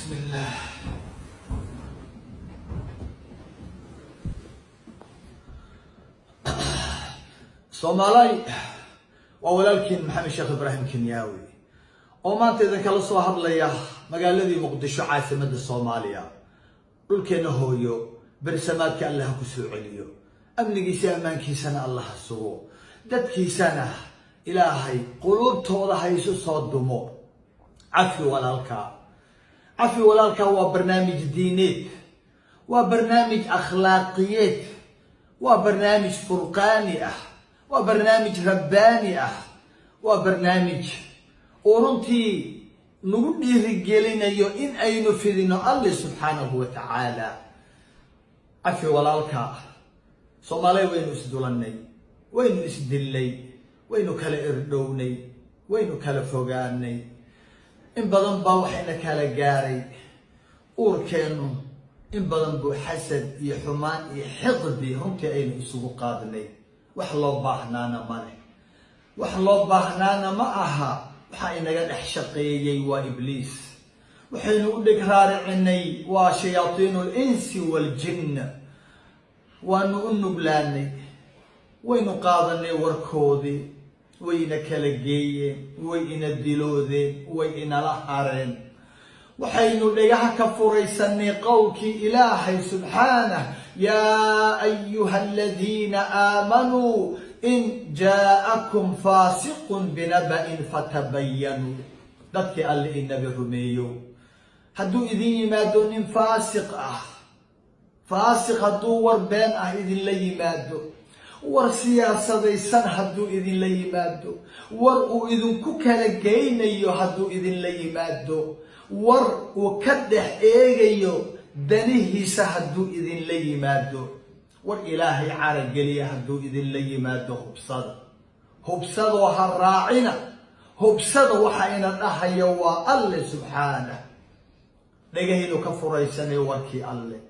بسم الله. Soomaali waa walaalkiin Maxamed Sheekh Ibraahim Kenyaawi oo maanta idin kala soo hadlaya magaaladii Muqdisho caasimadda Soomaaliya. dhulkeena hooyo bersamaadka Allah ku soo celiyo, amnigiisa amaankiisana Allah sugo, dadkiisana Ilaahay qulubtooda ha isu soo dumo. cafi walaalka waa barnaamij diineed, waa barnaamij akhlaaqiyeed, waa barnaamij furqaani ah, waa barnaamij rabbaani ah, waa barnaamij oo runtii nagu dhiirigelinayo in aynu fidino Allah subhanahu wa ta'ala. cafi walaalka. Soomaaliya waynu isdulanay, waynu isdilay, waynu kala irdhownay, waynu kala fogaanay. in badan baa waxayna kala gaaray uurkeenu, in badan buu xasad iyo xumaan iyo xiqdi runtii aynu isugu qaadnay. wax loo baahnaana ma leh, wax loo baahnaana ma aha. waxa inaga dhex shaqeeyay waa ibliis, waxaynu u dhig raaricinay waa shayaatiinul insi wal jinn. waanu u nuglaanay, waynu qaadanay warkoodii, wayna kala geeyeen, way ina diloodeen, way inala hareen. waxaynu dhagaha ka furaysanay qowlkii Ilaahay subxaanahu, yaa ayuha aladiina aamanuu in jaa'akum faasiqun binaba'in fatabayyanuu. dadkii alle inaga rumeeyo, hadduu idin yimaado nin faasiq hadduu war been idinla yimaado, war siyaasadaysan hadduu idinla yimaado, war uu idinku kala geynayo hadduu idinla yimaado, war uu ka dhex eegayo danihiisa hadduu idinla yimaado, war Ilaahay carageliya hadduu idinla yimaado, hubsadoo ha raacina. hubsada waxa ina dhahaya waa alle subxaanah. dhagahaynu ka furaysanay warkii alle,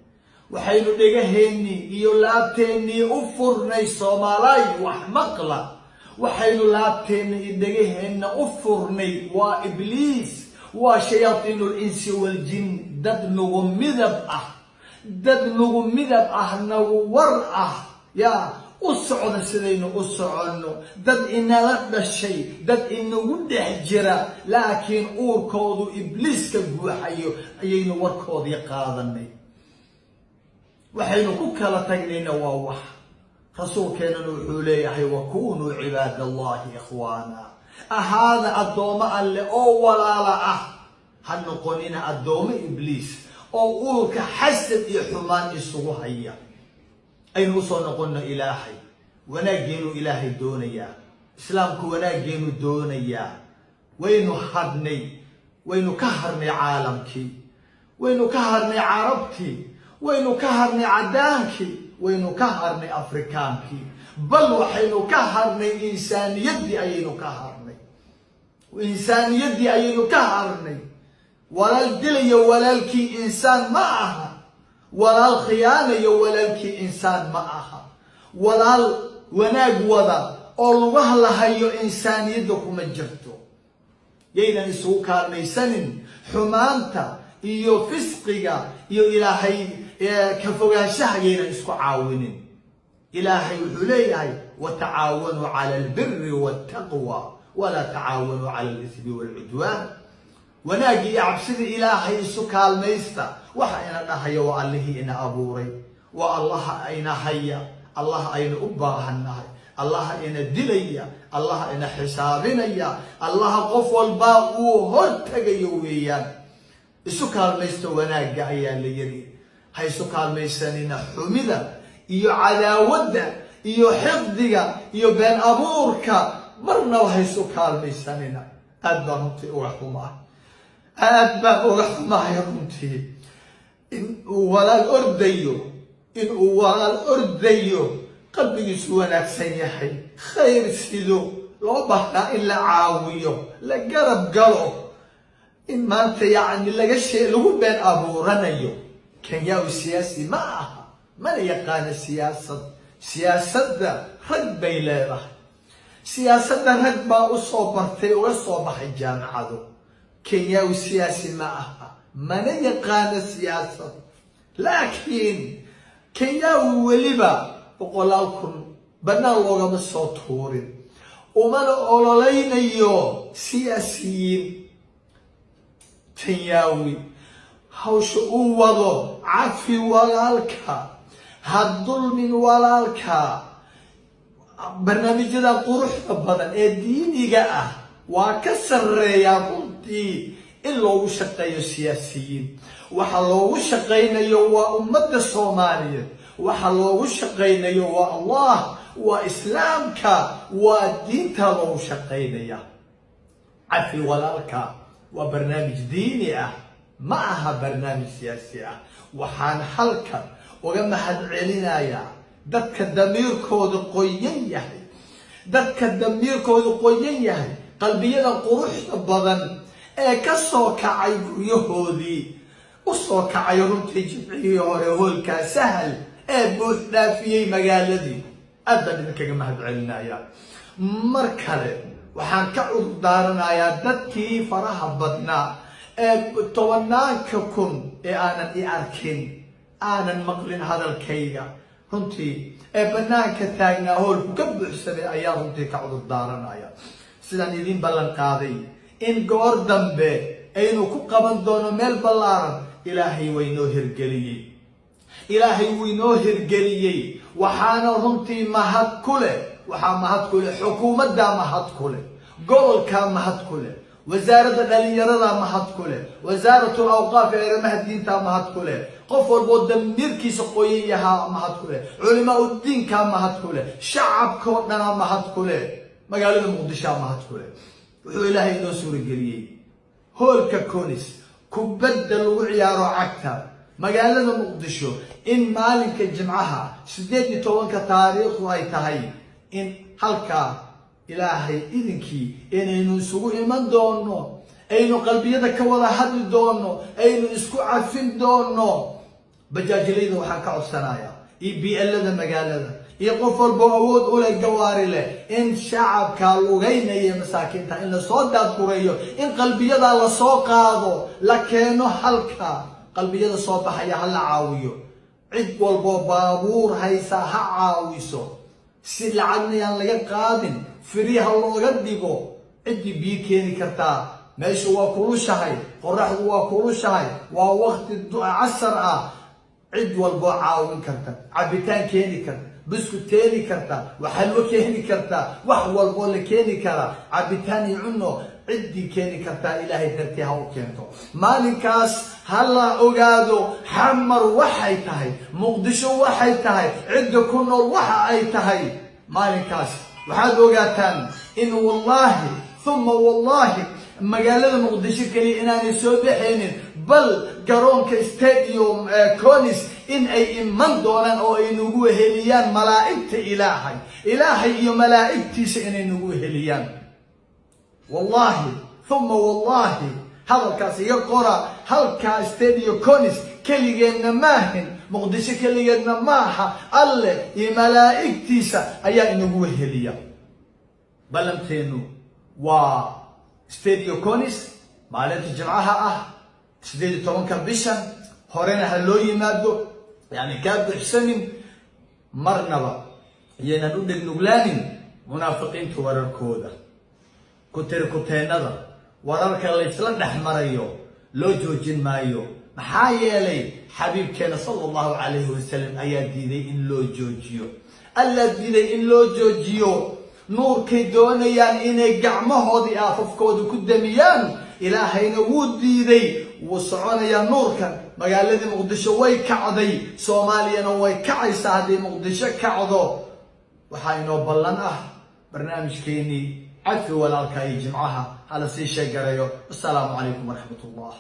waxaynu dhagaheennii iyo laabteennii u furnay. Soomaaliya wax maqla, waxaynu laabteenna iyo dhagaheenna u furnay waa ibliis, waa shayaatiinul insi wal jinn. dad nagu midab ah, nagu war ah, yaa u socda sidaynu u soconno. dad inala dhashay, dad inagu dhex jira, laakiin uurkoodu ibliiska guuxayo ayaynu warkoodii qaadanay. waxaynu ku kala tagnayna waa wax rasuulkeenana wuxuu leeyahay, wakunuu cibaadallahi ikhwaana. ahaada addoommo alle oo walaala ah, ha noqonina addoommo ibliis oo uurka xasad iyo xumaan isugu haya. aynu usoo noqonno Ilaahay. wanaaggeenu Ilaahay doonayaa, islaamku wanaaggeenu doonayaa. waynu ka harnay caalamkii, waynu ka harnay carabtii, waynu ka harnay cadaankii, waynu ka harnay afrikaankii, bal waxaynu ka harnay insaaniyaddii ayaynu ka harnay. walaal dilayo walaalkii insaan ma aha, walaal khiyaanayo walaalkii insaan ma aha, walaal wanaag wada oo lugaha lahayo insaaniyadda kuma jirto. yaynan isugu kaalmaysanin xumaanta iyo fisqiga iyo Ilaahay ka fogaanshaha, yaynan isku caawinin. Ilaahay wuxuu leeyahay, watacaawanuu cala albiri wattaqwa walaa tacaawanuu cala alismi walcudwaan. wanaagii iyo cabsida Ilaahay isu kaalmaysta. waxa ina dhahaya waa allihii ina abuuray, waa allaha ina haya, allaha aynu u baahannahay, allaha ina dilaya, allaha ina xisaabinaya, allaha qof walbaa uu hortagayo weeyaan. isu kaalmaysta wanaagga ayaa la yiri, ha isu kaalmaysanina xumida iyo cadaawadda iyo xiqdiga iyo been abuurka. marnaba ha isu kaalmaysanina. aad baan runtii uga xumahay runtii inuu walaal ordayo qalbigiisu wanaagsan yahay, khayr sido, loo baahnaa in la caawiyo, la garab galo. in maanta lagu been abuuranayo. Kenyaawi siyaasi ma aha, mana yaqaana siyaasadda rag bay leedahay. siyaasadda rag baa u soo bartay, uga soo baxay jaamacado. Kenyaawi siyaasi ma aha, mana yaqaano siyaasad, laakiin kenyaawi weliba 100,000 bannaan loogama soo tuurin, umana ololeynayo siyaasiyiin. kenyaawi hawsha uu wado cafi walaalka, ha dulmin walaalka. barnaamijyada quruxda badan ee diiniga ah waa ka sarreeyaa runtii in loogu shaqeeyo siyaasiyiin. waxa loogu shaqeynayo waa ummadda Soomaaliyeed, waxa loogu shaqeynayo waa Allah, waa islaamka, waa diinta loogu shaqeynaya. cafi walaalka waa barnaamij diini ah, ma aha barnaamij siyaasi ah. waxaan halkan uga mahadcelinayaa dadka damiirkooda qoyan yahay, dadka damiirkooda qoyan yahay, qalbiyada quruxda badan ee ka soo kacay guryahoodii, u soo kacay runtii jimcihii hore hoolkaa sahal ee buux dhaafiyey magaaladii. aad baan idinkaga mahadcelinayaa. mar kale waxaan ka cudur daaranayaa dadkii faraha badnaa ee 10,000 ee aanan i arkin, aanan maqlin hadalkayga, runtii ee bannaanka taagnaa hoolku ka buuxsamay ayaa runtii ka cudur daaranaya. sidaan idin ballan qaaday in goor dambe aynu ku qaban doono meel ballaaran, ilaahay waynoo hirgeliyey, ilaahay waynoo hirgeliyey. waxaana runtii mahad ku leh, waxaa mahad ku leh xukuumadda, mahad ku leh gobolka, mahad ku leh wasaaradda dhalinyarada, mahad ku leh wasaaratul awqaaf ee arrimaha diinta, mahad ku leh qof walboo damiirkiisa qoyan yahaa, mahad ku leh culimaa udiinka, mahad ku leh shacabkoo dhana, mahad ku leh magaalada muqdisho, mahad ku leh. wuxuu ilaahay inoo suurageliyey hoolka Konis, kubadda lagu ciyaaro cagta magaalada muqdisho, in maalinka jimcaha 18 taariikhdu ay tahay in halkaa ilaahay idinkii inaynu isugu iman doono, aynu qalbiyada ka wada hadli doono, aynu isku cafin doono. bajaajilayda waxaan ka codsanayaa EBL-da magaalada iyo qof walbo awood u leh gawaari leh in shacabka lugeynaya masaakiinta in la soo daadgureeyo, in qalbiyada la soo qaado, la keeno halka. qalbiyada soo baxaya ha la caawiyo, cid walbo baabuur haysa ha caawiso, si lacagna aan laga qaadin, firiha looga dhigo. ciddii biyo keeni kartaa, meesha waa kulushahay, qoraxdu waa kulushahay, waa waqti casar ah. cid walbo caawin karta, cabitaan keeni karta, biskuit keeni karta, waxalwo keeni karta, wax walbo la keeni kara, cabitaan iyo cunno ciddii keeni kartaa ilaahay dartii ha u keento. maalinkaas ha la ogaado xamar waxay tahay, muqdisho waxay tahay, cidda ku nool waxa ay tahay. maalinkaas waxaad ogaataan in wallaahi thumma wallaahi magaalada muqdisho kaliya inaanay soo baxaynin, bal garoonka stadium Konis in ay iman doonaan oo ay nagu heliyaan malaa'igta ilaahay, ilaahay iyo malaa'igtiisa inay nagu heliyaan. wallaahi thumma wallaahi hadalkaas iga qora. halkaa stadium Konis keligeedna maahin, muqdisho keligeedna maaha, alle iyo malaa'igtiisa ayaa inagu heliya. ballanteenu waa stadium Konis maalinta jimcaha ah 18 bishan. horena ha loo yimaado, yani kaa buuxsanin marnaba, iyanan u dhegnugulaanin munaafiqiinta wararkooda, kuteennada wararka laysla dhex marayo loo joojin maayo. maxaa yeelay xabiibkeena sallallahu alayhi wasallam ayaa diiday in loo joojiyo, alla diiday in loo joojiyo. nuurkay doonayaan inay gacmahoodii afafkooda ku damiyaan, ilaahayna wuu diiday, wuu soconayaa nuurkan. magaaladii muqdisho way kacday, soomaaliyana way kacaysaa haddii muqdisho kacdo. waxaa inoo ballan ah barnaamijkeenii cafi walaalka iyo jimcaha hala sii sheegareeyo. assalaamu calaykum waraxmat ullah.